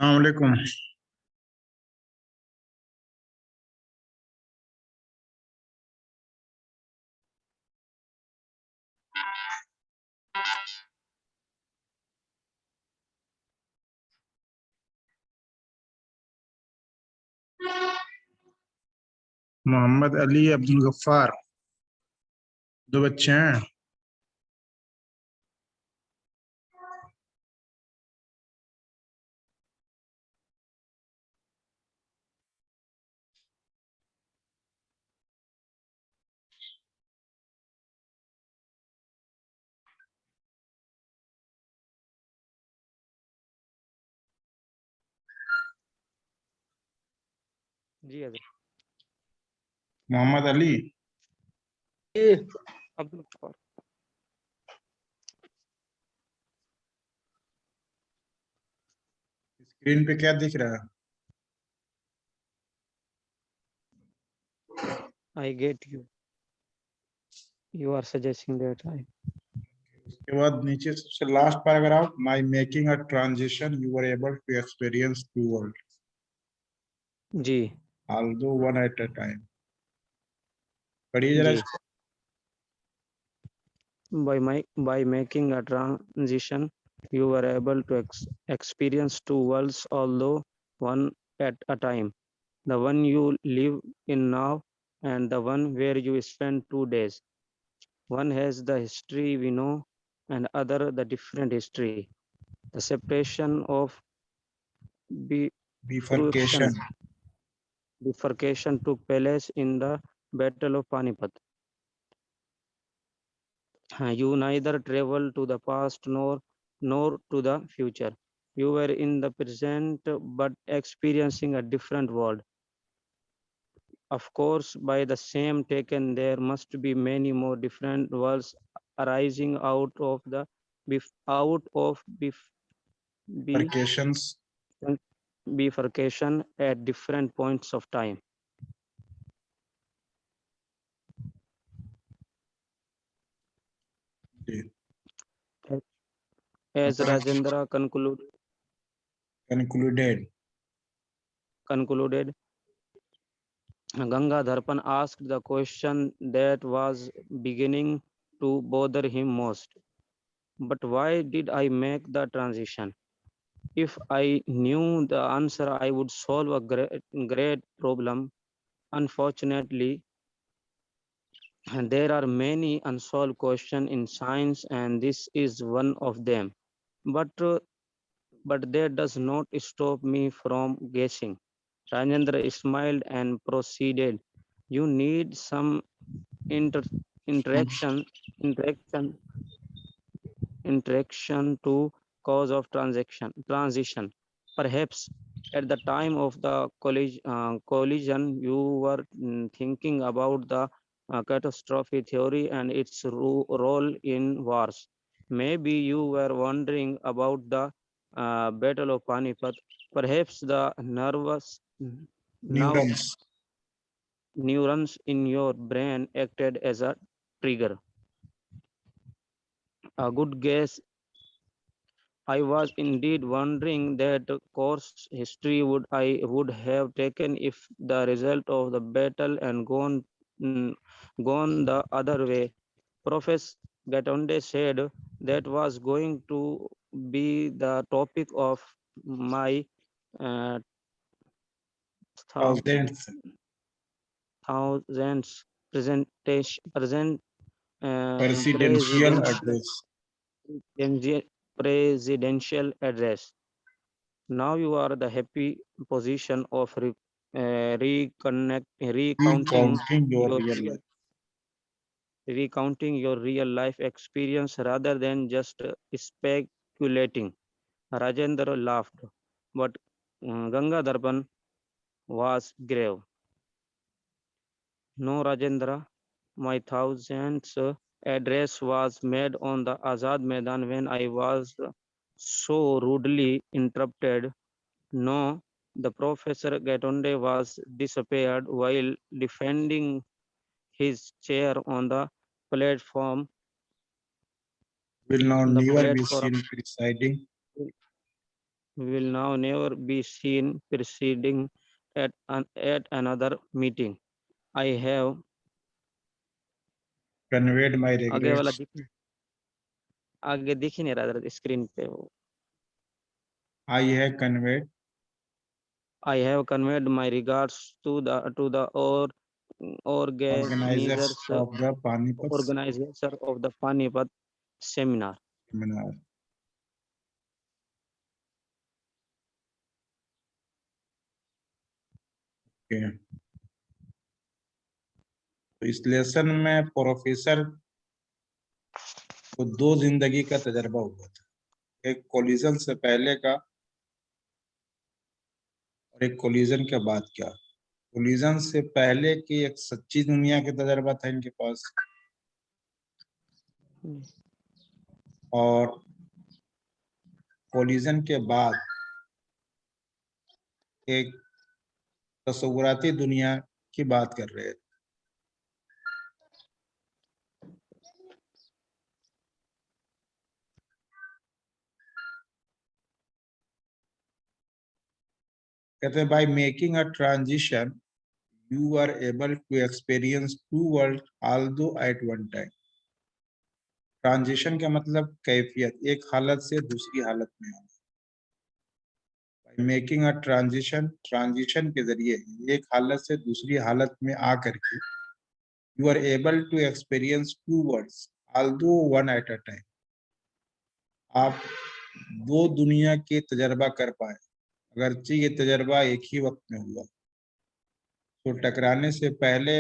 अस्सलामुअलैकुम। मोहम्मद अली अब्दुल गफ्फार, दो बच्चे हैं। जी हजरत। मोहम्मद अली अब्दुल गफ्फार। स्क्रीन पे क्या दिख रहा है? I get you. You are suggesting that I. उसके बाद नीचे सबसे last paragraph, my making a transition you were able to experience two worlds although one at a time. पढ़िए जरा जी। इसको। By making a transition, you were able to experience two worlds, although one at a time. The one you live in now, and the one where you spend 2 days. One has the history we know, and other the different history. The separation of Bifurcation. bifurcation took place in the Battle of Panipat. You neither traveled to the past nor to the future. You were in the present but experiencing a different world. Of course, by the same token, there must be many more different worlds arising out of Bifurcations. bifurcation at different points of time. As Rajendra Concluded. concluded, Gangadharpan asked the question that was beginning to bother him most. But why did I make the transition? If I knew the answer, I would solve a great problem. Unfortunately, there are many unsolved questions in science, and this is one of them. But that does not stop me from guessing. Rajendra smiled and proceeded. You need some inter- interaction, interaction, interaction to cause of transition. Perhaps at the time of the collision, you were thinking about the catastrophe theory and its role in wars. Maybe you were wondering about the Battle of Panipat. Perhaps the nerve Neurons. neurons in your brain acted as a trigger. A good guess. I was indeed wondering that course history would have taken if the result of the battle and gone the other way. Professor Gatonde said that was going to be the topic of my uh, Thousands. thousands present Presidential address. presidential address. Now you are the happy position of Recounting your real life. recounting your real life experience rather than just speculating. Rajendra laughed, but Gangadharpan was grave. No, Rajendra, my thousandth address was made on the Azad Maidan when I was so rudely interrupted. No, the Professor Gatonde was disappeared while defending his chair on the platform. Will now The never be platform seen presiding. will now never be seen proceeding at another meeting. I have conveyed my आगे वाला regrets. आगे दिख ही नहीं रहा screen पे वो। I have conveyed I have conveyed my regards to the organizers organizers of the Panipat organizer of the Panipat seminar. seminar. Okay. तो इस लेसन में प्रोफेसर को 2 जिंदगी का तजर्बा हुआ था, एक कोलिजन से पहले का और एक कोलिजन के बाद का। कोलिजन से पहले की एक सच्ची दुनिया का तजर्बा था इनके पास, और कोलिजन के बाद एक तस्वुराती दुनिया की बात कर रहे थे। कहते हैं by making a transition you are able to experience two worlds although at one time. Transition का मतलब कैफियत, एक हालत से दूसरी हालत में आना। By making a transition, transition के जरिए एक हालत से दूसरी हालत में आकर के you are able to experience two worlds although one at a time. आप 2 दुनिया के तजर्बा कर पाए, अगरचे ये तजर्बा एक ही वक्त में हुआ। तो टकराने से पहले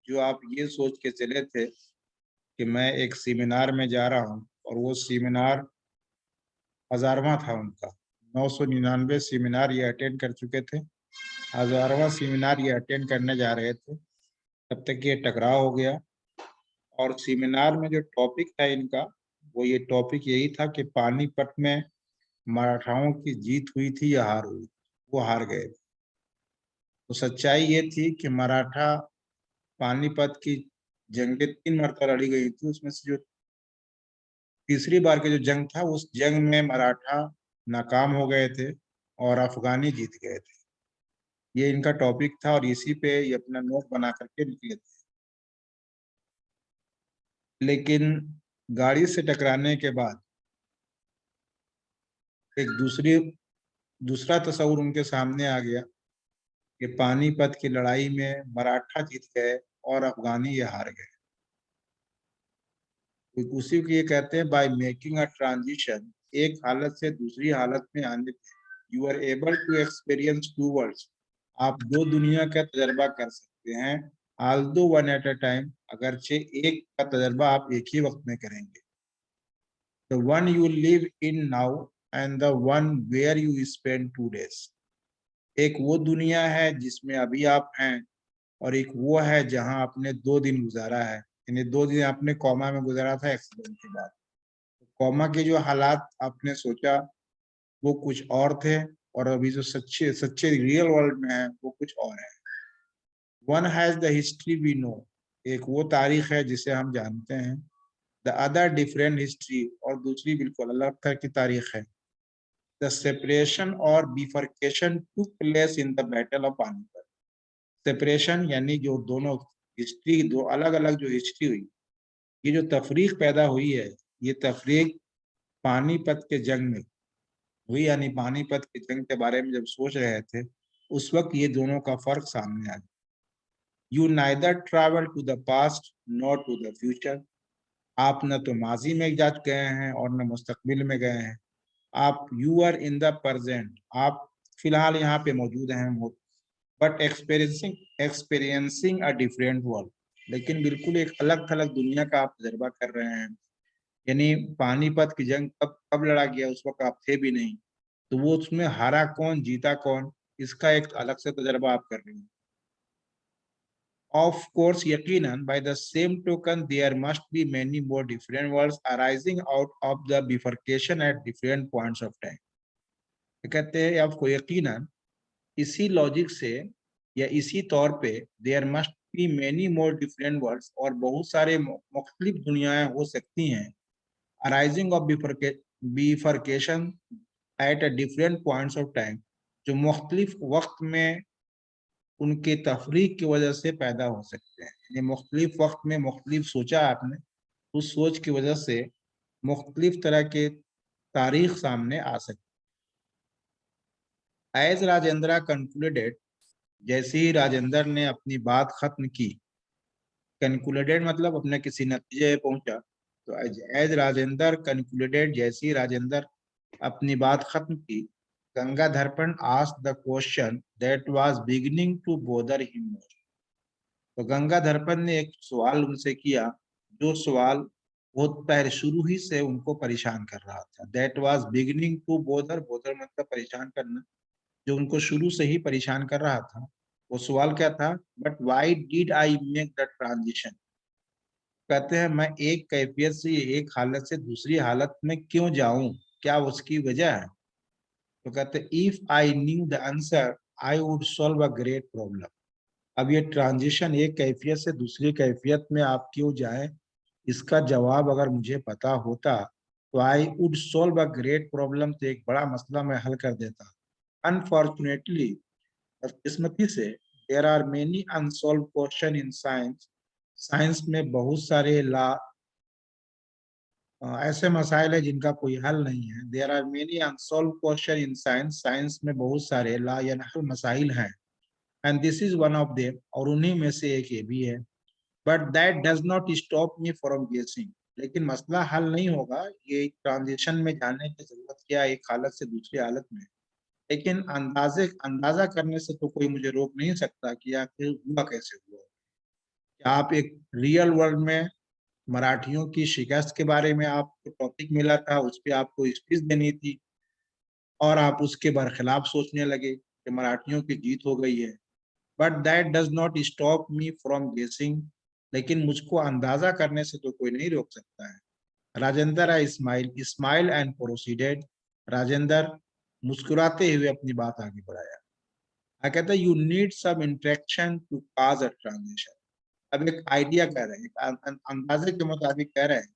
जो आप ये सोच के चले थे कि मैं एक सेमिनार में जा रहा हूँ, और वो सेमिनार 1000वां था उनका, 999 सेमिनार ये अटेंड कर चुके थे, 1000वां सेमिनार ये अटेंड करने जा रहे थे, तब तक ये टकराव हो गया। और सेमिनार में जो टॉपिक था इनका, वो ये टॉपिक यही था कि पानीपत में मराठाओं की जीत हुई थी या हार हुई, वो हार गए थे। तो सच्चाई ये थी कि मराठा पानीपत की जंगें 3 मरतबा लड़ी गई थी, उसमें से जो तीसरी बार की जो जंग था, उस जंग में मराठा नाकाम हो गए थे और अफगानी जीत गए थे। ये इनका टॉपिक था और इसी पे ये अपना नोट बना करके निकले थे। लेकिन गाड़ी से टकराने के बाद एक दूसरा तस्वुर उनके सामने आ गया कि पानीपत की लड़ाई में मराठा जीत गए और अफगानी ये हार गए। तो उसी को ये कहते हैं बाय मेकिंग अ ट्रांजिशन, एक हालत से दूसरी हालत में आने पे you are able to experience two worlds, आप 2 दुनिया का तजर्बा कर सकते हैं, although one at a time, अगरचे एक का तजर्बा आप एक ही वक्त में करेंगे। The one you live in now and the one where you spend 2 days, एक वो दुनिया है जिसमें अभी आप हैं, और एक वो है जहां आपने 2 दिन गुजारा है, यानी 2 दिन आपने कोमा में गुजारा था एक्सीडेंट के बाद। कोमा के जो हालात आपने सोचा वो कुछ और थे, और अभी जो सच्चे सच्चे रियल वर्ल्ड में है वो कुछ और है। One has the history we know, एक वो तारीख है जिसे हम जानते हैं, द अदर डिफरेंट हिस्ट्री, और दूसरी बिल्कुल अलग तरह की तारीख है। द सेपरेशन और bifurcation took place in the battle of Panipat, separation यानी जो दोनों हिस्ट्री, दो अलग अलग जो हिस्ट्री हुई, ये जो तफरीक पैदा हुई है, ये तफरीक पानीपत के जंग में हुई, यानी पानीपत की जंग के बारे में जब सोच रहे थे उस वक्त ये दोनों का फर्क सामने आया। You neither travel to the past not to the future, आप न तो माजी में जा गए हैं और न मुस्तकबिल में गए हैं, आप you are in the present, आप फिलहाल यहाँ पे मौजूद हैं, but experiencing a different world, लेकिन बिल्कुल एक अलग थलग दुनिया का आप तजर्बा कर रहे हैं। यानी पानीपत की जंग कब कब लड़ा गया उस वक्त आप थे भी नहीं, तो वो उसमें हारा कौन जीता कौन, इसका एक अलग से तजर्बा आप कर रहे हैं। Of course, yaqinan, by the same token, there must be many more different worlds arising out of the bifurcation at different points of time. कहते हैं आपको यकीनन इसी लॉजिक से या इसी तौर पे there must be many more different worlds, और बहुत सारे मुख्तलिफ दुनियाएं हो सकती हैं, arising of bifurcation, at a different points of time, जो मुख्तलिफ वक्त में उनके तफरीक की वजह से पैदा हो सकते हैं। यानी मुख्तलिफ वक्त में मुख्तलिफ सोचा आपने, उस सोच की वजह से मुख्तलिफ तरह के तारीख सामने आ सकती है। एज राजेंद्र कंक्लूडेड, जैसे ही राजेंद्र ने अपनी बात खत्म की, कंक्लूडेड मतलब अपने किसी नतीजे पे पहुंचा, तो एज राजेंद्र कंक्लूडेड, जैसे ही राजेंद्र अपनी बात खत्म की, Gangadharpant asked the question that was beginning to bother him most. तो गंगाधरपन ने एक सवाल उनसे किया, जो सवाल बहुत पहले शुरू ही से उनको परेशान कर रहा था। That was beginning to bother, bother मतलब परेशान करना, जो उनको शुरू से ही परेशान कर रहा था। वो सवाल क्या था? But why did I make the transition. कहते हैं मैं एक कैफियत से एक हालत से दूसरी हालत में क्यों जाऊं, क्या उसकी वजह है? तो कहते हैं if I knew the answer I would solve a great problem. अब ये ट्रांजिशन एक कैफियत से दूसरी कैफियत में आप क्यों जाए, इसका जवाब अगर मुझे पता होता तो I would solve a great problem, तो एक बड़ा मसला मैं हल कर देता। अनफॉर्चुनेटली, बदकिस्मती से, there are many unsolved question in science, science में बहुत सारे ऐसे मसाइल है जिनका कोई हल नहीं है। There are many unsolved question in science, science में बहुत सारे ला यनहल मसाइल हैं। And this is one of them, और उन्हीं में से एक ये भी है। But that does not stop me from guessing, लेकिन मसला हल नहीं होगा ये ट्रांजिशन में जाने की जरूरत क्या है, एक हालत से दूसरी हालत में। लेकिन अंदाजा करने से तो कोई मुझे रोक नहीं सकता कि आखिर हुआ कैसे हुआ। क्या आप एक रियल वर्ल्ड में मराठियों की शिकस्त के बारे में आपको टॉपिक मिला था, उस पर आपको स्पीच देनी थी, और आप उसके बरखिलाफ सोचने लगे कि मराठियों की जीत हो गई है। But that does not stop me from guessing, लेकिन मुझको अंदाजा करने से तो कोई नहीं रोक सकता है। Rajendra I smile smile and proceeded, Rajendra मुस्कुराते हुए अपनी बात आगे बढ़ाया। कहता है you need some interaction to cause a transition. अब एक आइडिया कह रहे हैं, अंदाजे के मुताबिक कह रहे हैं,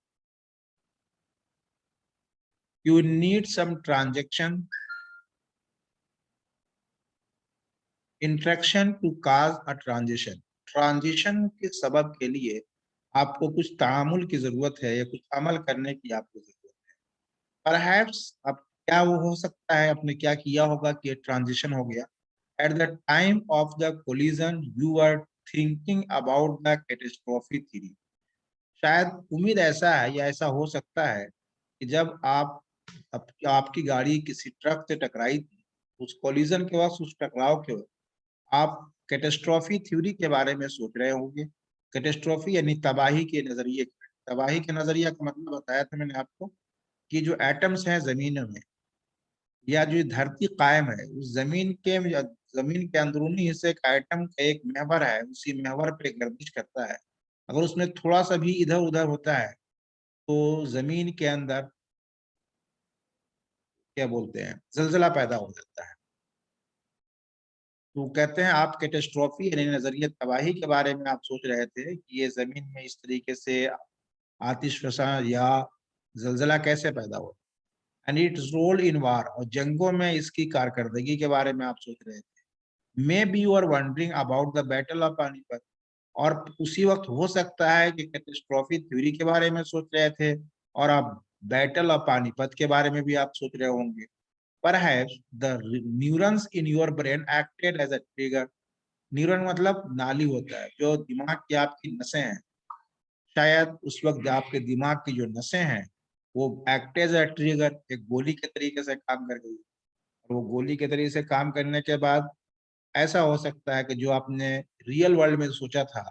you need some transaction interaction to cause a transition. Transition के सबब के लिए आपको कुछ तामुल की जरूरत है, या कुछ अमल करने की आपको जरूरत है। परहैप्स, अब क्या वो हो सकता है, आपने क्या किया होगा कि ट्रांजिशन हो गया। At the time of the collision you are thinking about the catastrophe theory. शायद उम्मीद ऐसा है, या ऐसा हो सकता है कि जब आपकी गाड़ी किसी ट्रक से टकराई थी, उस कोलिजन के वक्त, उस टकराव के वक्त आप कैटास्ट्रोफी थ्योरी के बारे में सोच रहे होंगे। कैटास्ट्रोफी यानी तबाही के नजरिए। तबाही के नजरिया का मतलब बताया था मैंने आपको, कि जो एटम्स हैं जमीन में, या जो धरती कायम है, उस जमीन के अंदरूनी हिस्से का एटम का एक महवर है, उसी महवर पे गर्दिश करता है। अगर उसमें थोड़ा सा भी इधर उधर होता है तो जमीन के अंदर क्या बोलते हैं, जलजला पैदा हो जाता है। तो कहते हैं आप कैटास्ट्रोफी यानी नजरिए तबाही के बारे में आप सोच रहे थे कि ये जमीन में इस तरीके से आतिश फसा या जलजला कैसे पैदा हो, एंड इट्स रोल इन वार, और जंगों में इसकी कारकर्दगी के बारे में आप सोच रहे थे। Maybe you are wondering about the battle of Panipat, और उसी वक्त हो सकता है कि कैटास्ट्रोफी थ्योरी के बारे में सोच रहे थे, और आप बैटल ऑफ पानीपत के बारे में भी आप सोच रहे होंगे। Perhaps the neurons in your brain acted as a trigger. Neuron मतलब नाली होता है, जो दिमाग की आपकी नसें हैं। शायद उस वक्त आपके दिमाग की जो नसें हैं वो एक्ट एज अ ट्रिगर, एक गोली के तरीके से काम कर गई। और वो गोली के तरीके से काम करने के बाद ऐसा हो सकता है कि जो आपने रियल वर्ल्ड में सोचा था,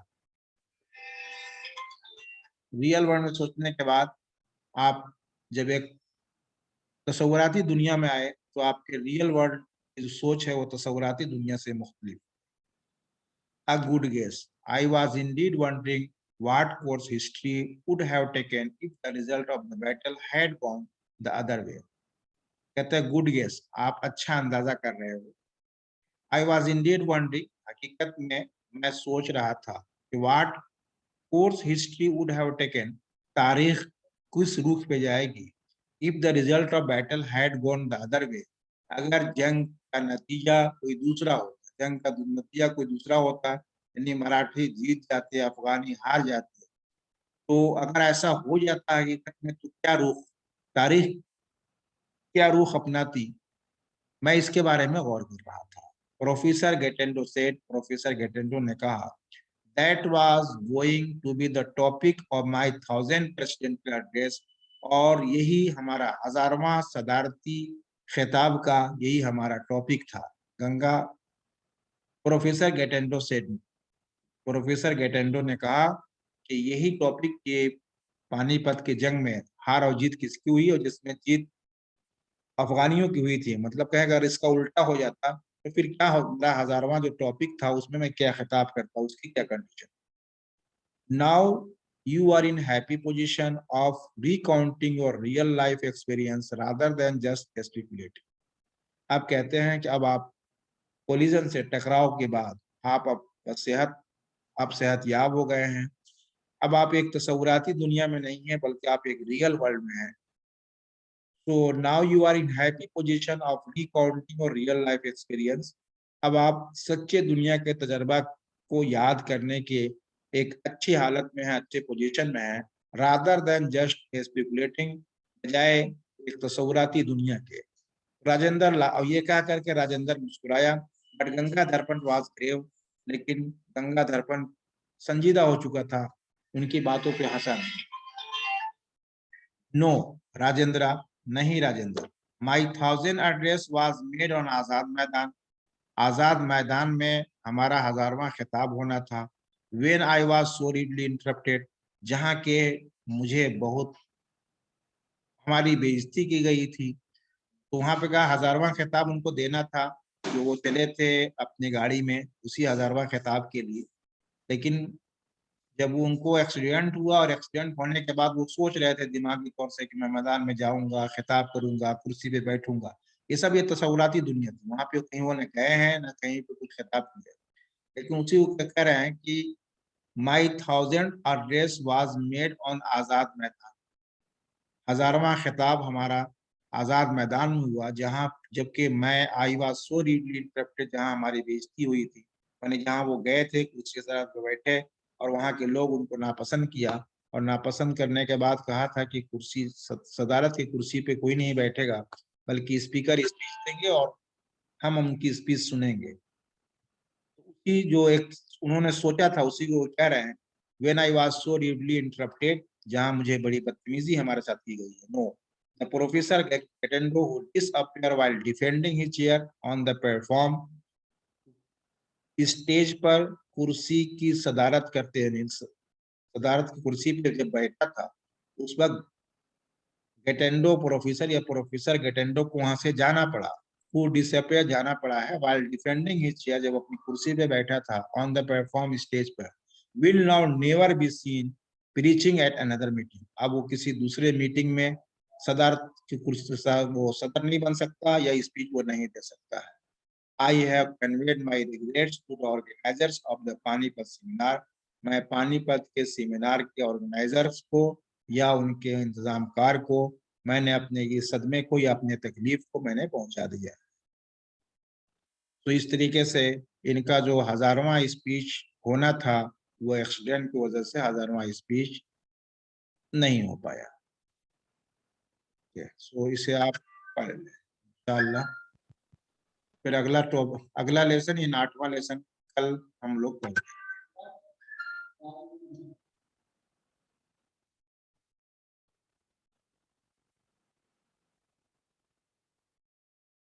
रियल वर्ल्ड में सोचने के बाद आप जब एक तसव्वुराती दुनिया में आए, तो आपके रियल वर्ल्ड की जो सोच है वो तसव्वुराती दुनिया से मुख्तलिफ। A good guess. I was indeed wondering what course history would have taken if the result of the battle had gone the other way. कहते हैं गुड गेस, आप अच्छा अंदाजा कर रहे हो। आई वॉज इंडीड वंडरिंग, हकीकत में मैं सोच रहा था कि what course history would have taken, तारीख किस रुख पे जाएगी if the result of battle had gone the other way, अगर जंग का नतीजा कोई दूसरा होता, जंग का नतीजा कोई दूसरा होता, यानी मराठी जीत जाते, अफगानी हार जाते, तो अगर ऐसा हो जाता हकीकत में तो क्या रुख, तारीख क्या रुख अपनाती, मैं इसके बारे में गौर कर रहा था। प्रोफेसर गेटेंडो सेड, प्रोफेसर गेटेंडो ने कहा, that was going to be the topic of my 1000th presidential address, और यही हमारा 1000वां सदारती खिताब का यही हमारा टॉपिक था। गंगा प्रोफेसर गेटेंडो सेड, प्रोफेसर गेटेंडो ने कहा कि यही टॉपिक, ये पानीपत के जंग में हार और जीत किसकी हुई, और जिसमें जीत अफगानियों की हुई थी। मतलब कहें अगर इसका उल्टा हो जाता तो फिर क्या हो, मेरा 1000वां जो टॉपिक था उसमें मैं क्या खिताब करता, उसकी क्या condition. Now you are in happy position of recounting your real life experience rather than just gesticulating. आप कहते हैं कि अब आप कोलिजन से, टकराव के बाद आप सेहतयाब हो गए हैं। अब आप एक तस्वुराती दुनिया में नहीं है, बल्कि आप एक रियल वर्ल्ड में हैं। So now you are in happy position of recounting your real life experience. अब आप सच्चे दुनिया के तजर्बा को याद करने के एक अच्छी हालत में है, अच्छे पोजीशन में है, rather than just speculating, बजाय एक तस्वुराती दुनिया के। राजेंद्र, और ये कह करके राजेंद्र मुस्कुराया, बट गंगा दर्पण वाज ग्रेव, लेकिन गंगा दर्पण संजीदा हो चुका था, उनकी बातों पे हंसा नहीं। नो राजेंद्र, नहीं राजेंद्र, माई 1000 address was made on Azad मैदान, आजाद मैदान में हमारा 1000वां खिताब होना था। When I was so rudely interrupted, जहाँ के मुझे बहुत हमारी बेइज्जती की गई थी, तो वहां पे कहा 1000वां खिताब उनको देना था, जो वो चले थे अपनी गाड़ी में उसी 1000वां खिताब के लिए। लेकिन जब वो उनको एक्सीडेंट हुआ, और एक्सीडेंट होने के बाद वो सोच रहे थे दिमागी तौर से कि मैं मैदान में जाऊंगा, खिताब करूंगा, कुर्सी पे बैठूंगा, ये सब ये तस्वुराती दुनिया थी। वहां पे कहीं वो न गए हैं, न कहीं पे कुछ खिताब किया, लेकिन उसी को कह रहे हैं कि my 1000th address was made on Azad Maidan, 1000वां खिताब हमारा आजाद मैदान में हुआ, जहाँ जबकि मैं आई वाज सो रीडली इंटरप्टेड, जहाँ हमारी बेइज्जती हुई थी, यानी जहाँ वो गए थे कुर्सी के तरफ बैठे और वहाँ के लोग उनको नापसंद किया, और नापसंद करने के बाद कहा था कि कुर्सी, सदारत की कुर्सी पे कोई नहीं बैठेगा, बल्कि स्पीकर स्पीच देंगे और हम उनकी स्पीच सुनेंगे। उसी जो एक उन्होंने सोचा था उसी को कह रहे हैं, when I was so rudely interrupted, जहां मुझे बड़ी बदतमीजी हमारे साथ की गई है। No, the professor Gatendo who disappeared while defending his chair on the platform, stage पर कुर्सी की सदारत करते हैं, सदारत की कुर्सी पे जब बैठा था, उस वक्त गेटेंडो प्रोफेसर या प्रोफेसर गेटेंडो को वहां से जाना पड़ा, वो डिसअपियर जाना पड़ा है, while defending his chair, जब अपनी कुर्सी पे बैठा था, on the platform स्टेज पर, will now never be seen preaching at another meeting, अब वो किसी दूसरे मीटिंग में सदारत की कुर्सी वो सदर नहीं बन सकता या स्पीच वो नहीं दे सकता है। I have conveyed my regrets to the organizers of the Panipat seminar, मैं पानीपत के सेमिनार के ऑर्गेनाइजर्स को या उनके इंतजामकार को मैंने अपने ये सदमे को या अपने तकलीफ को मैंने पहुंचा दिया। तो इस तरीके से इनका जो 1000वां स्पीच होना था, वो एक्सीडेंट की वजह से 1000वां स्पीच नहीं हो पाया। सो इसे आप पढ़ लें इंशाल्लाह। फिर अगला लेसन, ये 8वां लेसन कल हम लोग पढ़ेंगे।